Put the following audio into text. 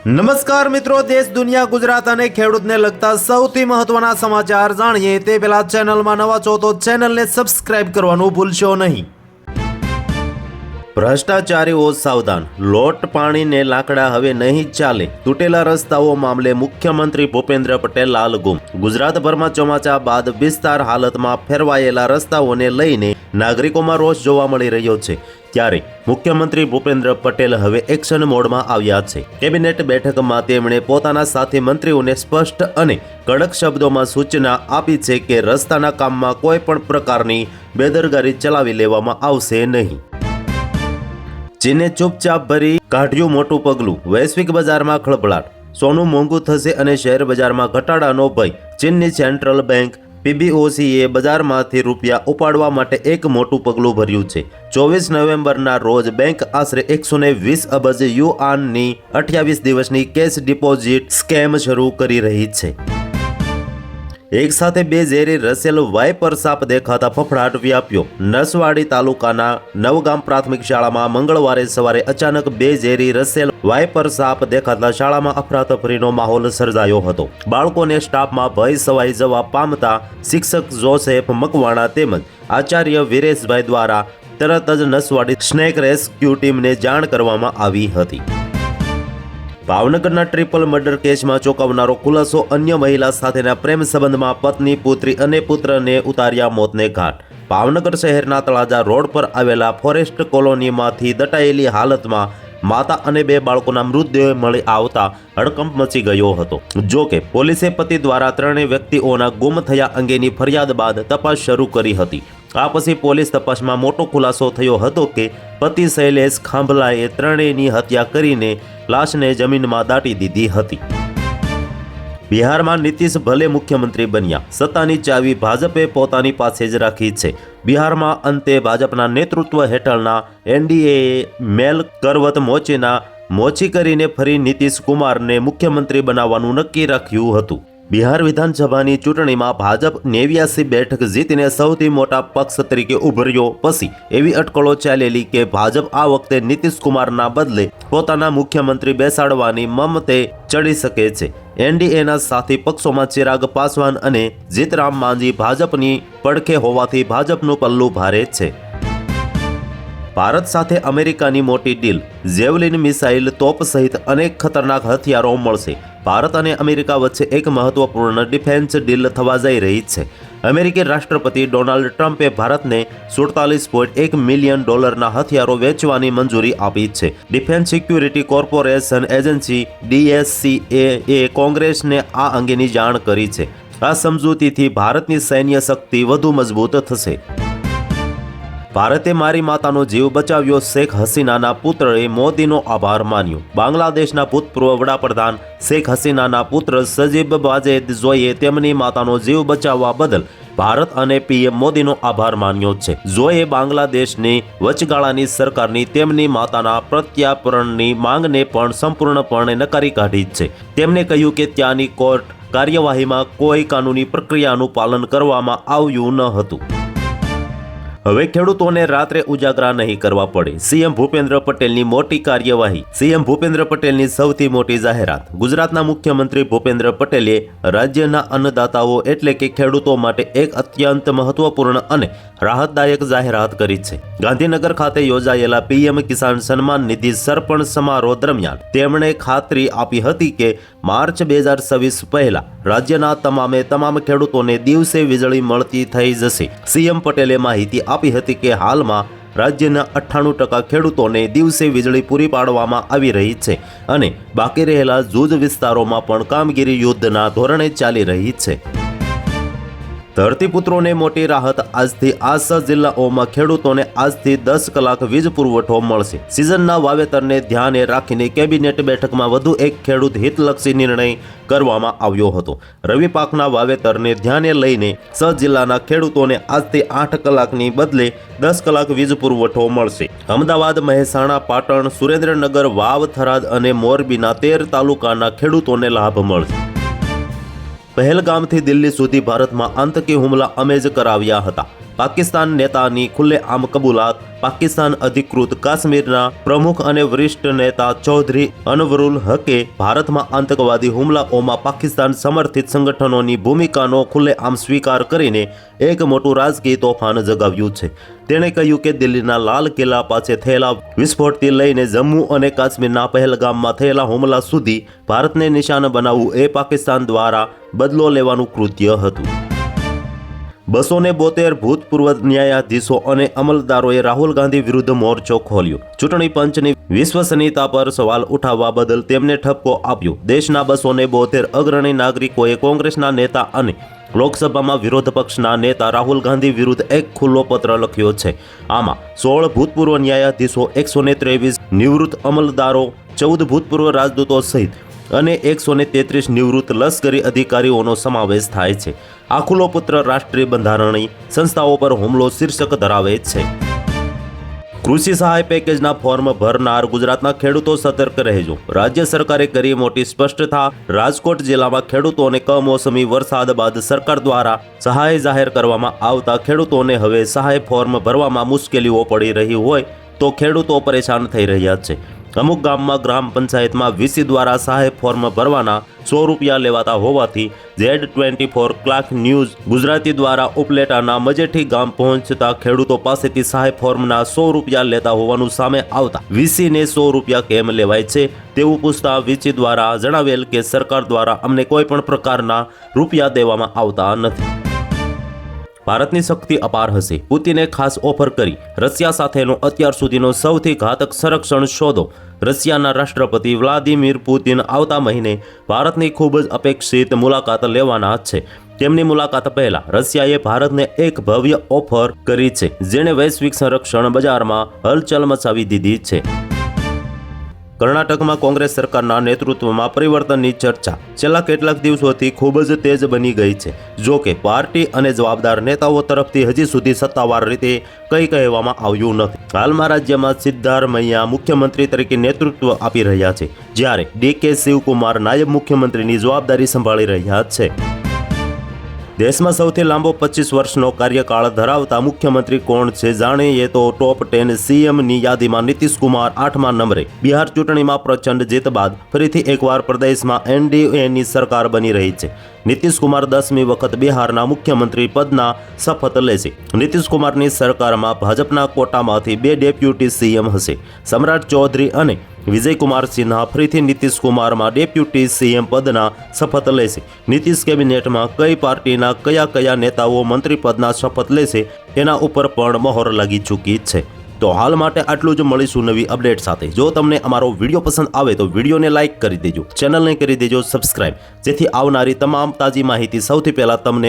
નમસ્કાર મિત્રો, દેશ દુનિયા ગુજરાત અને ખેડૂતને લગતા સૌથી મહત્વના સમાચાર જાણીએ તે પહેલા ચેનલમાં નવા છો તો ચેનલને સબસ્ક્રાઇબ કરવાનું ભૂલશો નહીં। ભ્રષ્ટાચારીઓ સાવધાન, લોટ પાણીને લાકડા હવે નહીં ચાલે। તૂટેલા રસ્તાઓ મામલે મુખ્યમંત્રી ભૂપેન્દ્ર પટેલ લાલગુમ। ગુજરાતભરમાં ચોમાસા બાદ વિસ્તાર હાલતમાં ફેરવાયેલા રસ્તાઓને લઈને નાગરિકોમાં રોષ જોવા મળી રહ્યો છે, ત્યારે મુખ્યમંત્રી ભૂપેન્દ્ર પટેલ હવે એક્શન મોડમાં આવ્યા છે। કેબિનેટ બેઠકમાં તેમણે પોતાના સાથી મંત્રીઓને સ્પષ્ટ અને કડક શબ્દોમાં સૂચના આપી છે કે રસ્તાના કામમાં કોઈ પણ પ્રકારની બેદરકારી ચલાવી લેવામાં આવશે નહીં। ચીને ચૂપચાપ ભરી કાઢ્યું મોટું પગલું, વૈશ્વિક બજારમાં ખળભળાટ, સોનું મોંઘું થશે અને શેર બજારમાં ઘટાડાનો ભય। ચીનની સેન્ટ્રલ બેંક PBOCએ બજારમાંથી રૂપિયા ઉપાડવા માટે એક મોટું પગલું ભર્યું છે। 24 નવેમ્બરના રોજ બેંક આશરે 120 અબજ યુઆનની 28 દિવસની કેશ ડિપોઝિટ સ્કેમ શરૂ કરી રહી છે। એક સાથે બે ઝેરી રસેલ વાઇપર સાપ દેખાતા ફફડાટ વ્યાપ્યો। નસવાડી તાલુકાના નવગામ પ્રાથમિક શાળામાં મંગળવારે સવારે અચાનક બે ઝેરી રસેલ વાઇપર સાપ દેખાતા શાળામાં અફરાતફરીનો માહોલ સર્જાયો હતો। બાળકોને સ્ટાફમાં ભય સવાઈ જવા પામતા શિક્ષક જોસેફ મકવાણા તેમજ આચાર્ય વિરેશભાઈ દ્વારા તરત જ નસવાડી સ્નેક રેસ્ક્યુ ટીમને જાણ કરવામાં આવી હતી। ભાવનગરના ટ્રિપલ મર્ડર કેસમાં ચોંકાવનારો ખુલાસો, અન્ય મહિલા સાથેના પ્રેમ સંબંધમાં પત્ની, પુત્રી અને પુત્રને ઉતાર્યા મોતને ઘાટ। ભાવનગર શહેરના તળાજા રોડ પર આવેલા ફોરેસ્ટ કોલોનીમાંથી દટાયેલી હાલતમાં માતા અને બે બાળકોના મૃતદેહ મળી આવતા હડકંપ મચી ગયો હતો। જો કે પોલીસે પતિ દ્વારા ત્રણેય વ્યક્તિઓના ગુમ થયા અંગેની ફરિયાદ બાદ તપાસ શરૂ કરી હતી। આ પછી પોલીસ તપાસમાં મોટો ખુલાસો થયો હતો કે પતિ શૈલેષ ખાંભલાએ ત્રણેયની હત્યા કરીને લાશને જમીનમાં દાટી દીધી હતી। બિહારમાં નીતિશ ભલે મુખ્યમંત્રી બન્યા, સત્તાની ચાવી ભાજપે પોતાની પાસે જ રાખી છે। બિહારમાં અંતે ભાજપના નેતૃત્વ હેઠળના એનડીએએ મેલ કરવત મોચી કરીને ફરી નીતિશ કુમારને મુખ્યમંત્રી બનાવવાનું નક્કી રાખ્યું હતું। બિહાર વિધાનસભાની ચૂંટણીમાં ભાજપ 89 બેઠક જીતીને સૌથી મોટા પક્ષ તરીકે ઉભર્યો પછી એવી અટકળો ચાલેલી કે ભાજપ આ વખતે નીતિશ કુમારના બદલે પોતાના મુખ્યમંત્રી બેસાડવાની મમતે ચડી શકે છે। એનડીએના સાથી પક્ષોમાં ચિરાગ પાસવાન અને જીતરામ માંઝી ભાજપની પડખે હોવાથી ભાજપનું પલ્લું ભારે છે। ભારત સાથે અમેરિકાની મોટી ડીલ, જેવલિન મિસાઇલ, તોપ સહિત અનેક ખતરનાક હથિયારો મળશે। ભારત અને અમેરિકા વચ્ચે એક મહત્વપૂર્ણ ડિફેન્સ ડીલ થવા જઈ રહી છે। અમેરિકી રાષ્ટ્રપતિ ડોનાલ્ડ ટ્રમ્પે ભારતને $47.1 મિલિયન હથિયારો વેચવાની મંજૂરી આપી છે। Defence security corporation agency DSCA કોંગ્રેસને આ અંગેની જાણ કરી છે। આ સમજૂતીથી ભારતની સૈન્ય શક્તિ વધુ મજબૂત થશે। ભારતે મારી માતાનો જીવ બચાવ્યો, શેખ હસીનાના પુત્રએ મોદીનો આભાર માન્યો। બાંગ્લાદેશના ભૂતપૂર્વ વડાપ્રધાન શેખ હસીનાના પુત્ર સજીબ વાજેદ જોઈએ તેમની માતાનો જીવ બચાવવા બદલ ભારત અને PM મોદીનો આભાર માન્યો છે। જોએ બાંગ્લાદેશની વચગાળાની સરકારની તેમની માતાના પ્રત્યાર્પણની માંગને પણ સંપૂર્ણપણે નકારી કાઢી છે। તેમણે કહ્યું કે ત્યાંની કોર્ટ કાર્યવાહીમાં કોઈ કાનૂની પ્રક્રિયાનું પાલન કરવામાં આવ્યું ન હતું। હવે ખેડૂતોને રાત્રે ઉજાગરા નહીં કરવા પડે, CM ભૂપેન્દ્ર પટેલની મોટી કાર્યવાહી। CM ભૂપેન્દ્ર પટેલની સૌથી મોટી જાહેરાત। ગુજરાતના મુખ્યમંત્રી ભૂપેન્દ્ર પટેલે રાજ્યના અન્નદાતાઓ એટલે કે ખેડૂતો માટે એક અત્યંત મહત્વપૂર્ણ અને રાહતદાયક જાહેરાત કરી છે। ગાંધીનગર ખાતે યોજાયેલા PM કિસાન સન્માન નિધિ સરપણ સમારોહ દરમિયાન તેમણે ખાતરી આપી હતી કે માર્ચ 2026 પહેલા રાજ્યના તમામ ખેડૂતોને દિવસે વીજળી મળતી થઈ જશે। CM પટેલે માહિતી આપી હતી કે હાલમાં રાજ્યના 98% ખેડૂતોને દિવસે વીજળી પૂરી પાડવામાં આવી રહી છે અને બાકી રહેલા જૂજ વિસ્તારોમાં પણ કામગીરી યુદ્ધના ધોરણે ચાલી રહી છે। ધરતીપુત્રોને મોટી રાહત। આજથી આ 6 જિલ્લાઓમાં ખેડૂતોને આજથી 10 કલાક વીજ પુરવઠો મળશે। સિઝનના વાવેતરને ધ્યાને રાખીને કેબિનેટ બેઠકમાં વધુ એક ખેડૂત હિતલક્ષી નિર્ણય કરવામાં આવ્યો હતો। રવિ પાકના વાવેતરને ધ્યાને લઈને 6 જિલ્લાના ખેડૂતોને આજથી 8 કલાકની બદલે 10 કલાક વીજ પુરવઠો મળશે। અમદાવાદ, મહેસાણા, પાટણ, સુરેન્દ્રનગર, વાવ, થરાદ અને મોરબીના 13 તાલુકાના ખેડૂતોને લાભ મળશે। પહેલગામથી દિલ્હી સુધી ભારતમાં આતંકી હુમલા અમે જ કરાવ્યા હતા। પાકિસ્તાન નેતાની ખુલ્લેઆમ કબૂલાત, પાકિસ્તાન અધિકૃત કાશ્મીરના પ્રમુખ અને વરિષ્ઠ નેતા ચૌધરી અનવરુલ હકે ભારતમાં આતંકવાદી હુમલાઓમાં પાકિસ્તાન સમર્થિત સંગઠનોની ભૂમિકાનો ખુલ્લેઆમ સ્વીકાર કરીને એક મોટું રાજકીય તોફાન જગાવ્યું છે. તેણે કહ્યું કે દિલ્હીના લાલ કિલ્લા પાસે થયેલા વિસ્ફોટથી લઈને જમ્મુ અને કાશ્મીરના પહેલગામમાં થયેલા હુમલા સુધી ભારતને નિશાન બનાવવું એ પાકિસ્તાન દ્વારા બદલો લેવાનું કૃત્ય હતું. 272 ભૂતપૂર્વ ન્યાયાધીશો અને અમલદારોએ રાહુલ ગાંધી વિરુદ્ધ મોરચો ખોલ્યો. ચૂંટણી પંચની વિશ્વસનીયતા પર સવાલ ઉઠાવવા બદલ તેમને ઠપકો આપ્યો. દેશના 272 અગ્રણી નાગરિકોએ કોંગ્રેસના નેતા અને લોકસભામાં વિરોધ પક્ષના નેતા રાહુલ ગાંધી વિરુદ્ધ એક ખુલ્લો પત્ર લખ્યો છે. આમાં 16 ભૂતપૂર્વ ન્યાયાધીશો, 123 નિવૃત્ત અમલદારો, 14 ભૂતપૂર્વ રાજદૂતો સહિત અને 133 નિવૃત્ત લશ્કરી અધિકારીઓનો સમાવેશ થાય છે. આ ખુલ્લો પત્ર રાષ્ટ્રીય બંધારણીય સંસ્થાઓ પર હુમલો શીર્ષક ધરાવે છે. કૃષિ સહાય પેકેજના ફોર્મ ભરનાર ગુજરાતના ખેડૂતો સતર્ક રહેજો. રાજ્ય સરકારે કરી મોટી સ્પષ્ટતા. રાજકોટ જિલ્લામાં ખેડૂતોને કમોસમી વરસાદ બાદ સરકાર દ્વારા સહાય જાહેર કરવામાં આવતા ખેડૂતોને હવે સહાય ફોર્મ ભરવામાં મુશ્કેલીઓ પડી રહી હોય તો ખેડૂતો પરેશાન થઈ રહ્યા છે. અમુક ગામમાં ગ્રામ પંચાયતમાં વીસી દ્વારા સહાય ફોર્મ ભરવાના 100 રૂપિયા લેવાતા હોવાથી Z24 ક્લાર્ક ન્યૂઝ ગુજરાતી દ્વારા ઉપલેટાના મજેઠી ગામ પહોંચતા ખેડૂતો પાસેથી સહાય ફોર્મના 100 રૂપિયા લેતા હોવાનું સામે આવતા વીસીને 100 રૂપિયા કેમ લેવાય છે તેવું પૂછતા વીસી દ્વારા જણાવેલ કે સરકાર દ્વારા અમને કોઈ પણ પ્રકારના રૂપિયા દેવામાં આવતા નથી. ભારતની શક્તિ અપાર હશે. પુતિને ખાસ ઓફર કરી. રશિયા સાથેનો અત્યાર સુધીનો સૌથી ઘાતક સંરક્ષણ શોધો. રશિયાના રાષ્ટ્રપતિ વ્લાદિમીર પુતિન આવતા મહિને ભારતની ખૂબ જ અપેક્ષિત મુલાકાત લેવાના છે. તેમની મુલાકાત પહેલા રશિયાએ ભારતને એક ભવ્ય ઓફર કરી છે, જેણે વૈશ્વિક સંરક્ષણ બજારમાં હલચલ મચાવી દીધી છે. કર્ણાટકમાં કોંગ્રેસ સરકારના નેતૃત્વમાં પરિવર્તનની ચર્ચા છેલ્લા કેટલાક દિવસોથી ખૂબ જ તેજ બની ગઈ છે. જો કે પાર્ટી અને જવાબદાર નેતાઓ તરફથી હજી સુધી સત્તાવાર રીતે કંઈ કહેવામાં આવ્યું નથી. હાલમાં રાજ્યમાં સિદ્ધારમૈયા મુખ્યમંત્રી તરીકે નેતૃત્વ આપી રહ્યા છે, જ્યારે DK શિવકુમાર નાયબ મુખ્યમંત્રીની જવાબદારી સંભાળી રહ્યા છે. દેશમાં સૌથી લાંબો 25 વર્ષનો કાર્યકાળ ધરાવતા મુખ્યમંત્રી કોણ છે જાણીએ તો ટોપ 10 CMની યાદીમાં નીતિશ કુમાર 8મા નંબરે. બિહાર ચૂંટણીમાં પ્રચંડ જીત બાદ ફરીથી એકવાર પ્રદેશમાં NDAની સરકાર બની રહી છે. નીતિશ કુમાર 10મી વખત બિહારના મુખ્યમંત્રી પદના શપથ લેશે. નીતિશ કુમારની સરકારમાં ભાજપના કોટામાંથી 2 ડેપ્યુટી CM હશે. સમ્રાટ ચૌધરી અને વિજયકુમાર સિન્હા ફરીથી નીતિશ કુમારમાં ડેપ્યુટી CM પદના શપથ લેશે. નીતિશ કેબિનેટમાં કઈ પાર્ટીના કયા નેતાઓ મંત્રી પદના શપથ લેશે તેના ઉપર પણ મહોર લાગી ચૂકી છે. તો હાલ માટે આટલું જ. મળીશું નવી અપડેટ સાથે. જો તમને અમારો વિડીયો પસંદ આવે તો વિડીયોને લાઇક કરી દેજો, ચેનલને કરી દેજો સબસ્ક્રાઇબ, જેથી આવનારી તમામ તાજી માહિતી સૌથી પહેલા તમને